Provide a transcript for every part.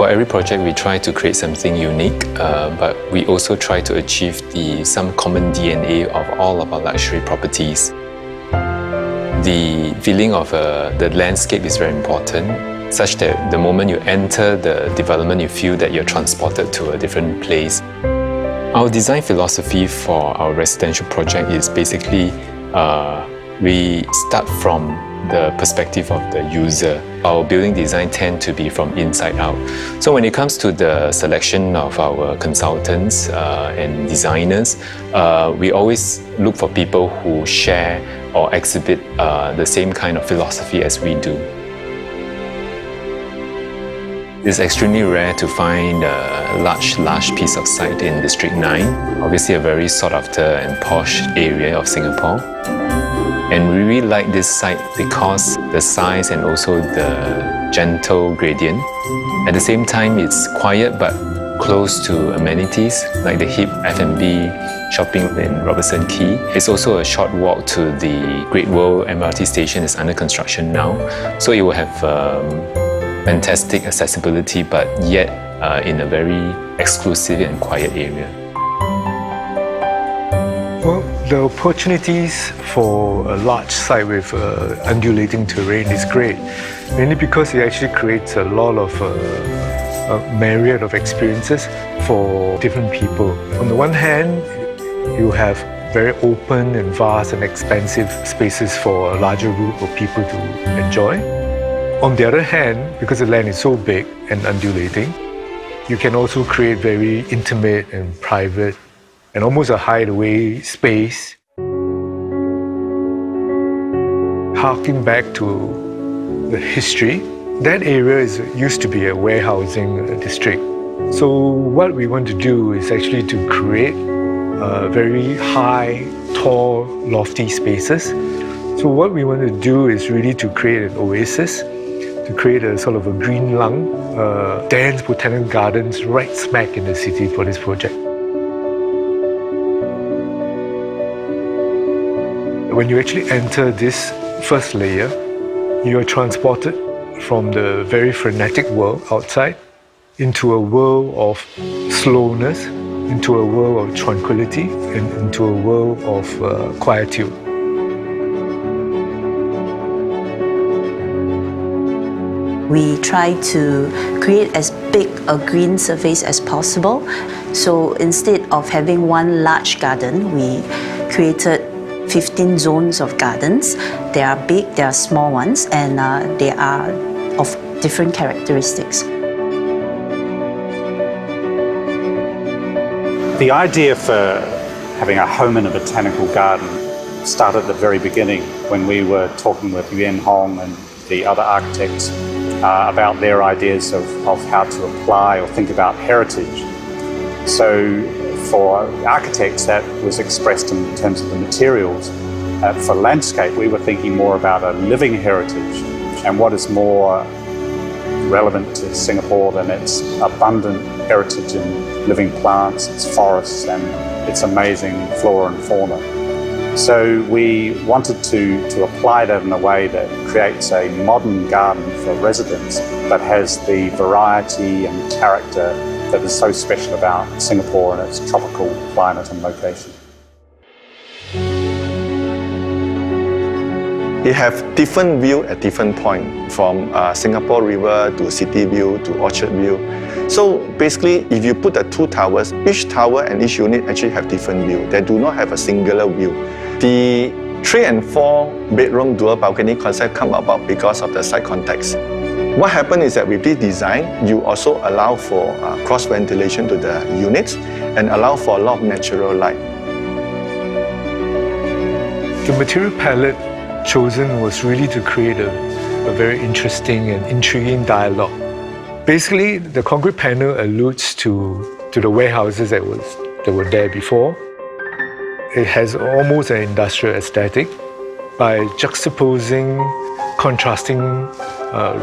For every project, we try to create something unique, but we also try to achieve some common DNA of all of our luxury properties. The feeling of the landscape is very important, such that the moment you enter the development, you feel that you're transported to a different place. Our design philosophy for our residential project is basically we start from the perspective of the user. Our building design tend to be from inside out. So when it comes to the selection of our consultants and designers, we always look for people who share or exhibit the same kind of philosophy as we do. It's extremely rare to find a large piece of site in District 9. Obviously a very sought after and posh area of Singapore. And we really like this site because the size and also the gentle gradient. At the same time, it's quiet but close to amenities like the hip F&B shopping in Robertson Quay. It's also a short walk to the Great World MRT station. It's under construction now. So it will have fantastic accessibility, but yet in a very exclusive and quiet area. Well, the opportunities for a large site with undulating terrain is great, mainly because it actually creates a lot of a myriad of experiences for different people. On the one hand, you have very open and vast and expansive spaces for a larger group of people to enjoy. On the other hand, because the land is so big and undulating, you can also create very intimate and private and almost a hideaway space. Harking back to the history, that area used to be a warehousing district. So what we want to do is actually to create very high, tall, lofty spaces. So what we want to do is really to create an oasis, to create a sort of a green lung, dense botanical gardens right smack in the city for this project. When you actually enter this first layer, you are transported from the very frenetic world outside into a world of slowness, into a world of tranquility, and into a world of quietude. We try to create as big a green surface as possible. So instead of having one large garden, we created 15 zones of gardens. They are big, they are small ones, and they are of different characteristics. The idea for having a home in a botanical garden started at the very beginning when we were talking with Yuan Hong and the other architects about their ideas of how to apply or think about heritage. So for architects, that was expressed in terms of the materials. For landscape, we were thinking more about a living heritage and what is more relevant to Singapore than its abundant heritage in living plants, its forests and its amazing flora and fauna. So we wanted to apply that in a way that creates a modern garden for residents but has the variety and character that is so special about Singapore and its tropical climate and location. You have different view at different point, from Singapore River to City View to Orchard View. So basically, if you put the two towers, each tower and each unit actually have different view. They do not have a singular view. The 3 and 4 bedroom dual balcony concept come about because of the site context. What happened is that with this design, you also allow for cross ventilation to the units and allow for a lot of natural light. The material palette chosen was really to create a very interesting and intriguing dialogue. Basically, the concrete panel alludes to the warehouses that were there before. It has almost an industrial aesthetic by juxtaposing, contrasting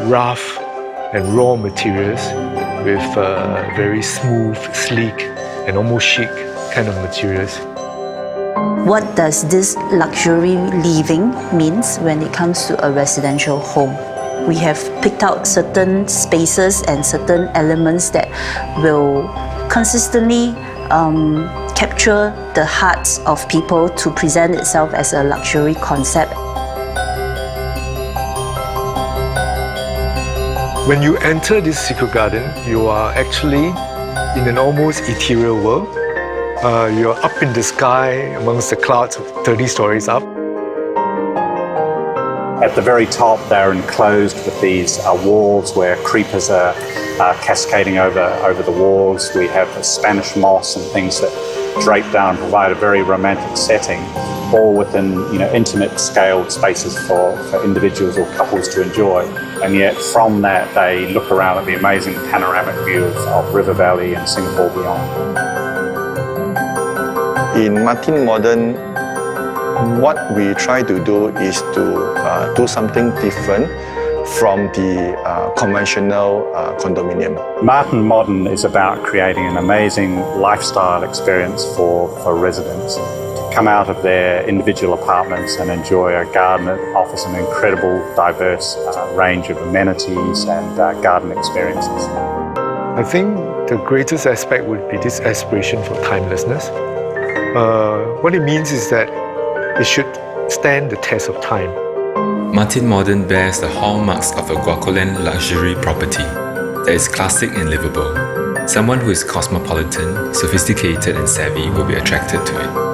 rough and raw materials with very smooth, sleek, and almost chic kind of materials. What does this luxury living means when it comes to a residential home? We have picked out certain spaces and certain elements that will consistently capture the hearts of people to present itself as a luxury concept. When you enter this secret garden, you are actually in an almost ethereal world. You're up in the sky amongst the clouds 30 stories up. At the very top, they're enclosed with these walls where creepers are cascading over the walls. We have Spanish moss and things that drape down and provide a very romantic setting, all within intimate scaled spaces for individuals or couples to enjoy. And yet from that, they look around at the amazing panoramic view of River Valley and Singapore beyond. In Martin Modern, what we try to do is to do something different from the conventional condominium. Martin Modern is about creating an amazing lifestyle experience for residents to come out of their individual apartments and enjoy a garden that offers an incredible, diverse range of amenities and garden experiences. I think the greatest aspect would be this aspiration for timelessness. What it means is that it should stand the test of time. Martin Modern bears the hallmarks of a Guacolan luxury property that is classic and livable. Someone who is cosmopolitan, sophisticated and savvy will be attracted to it.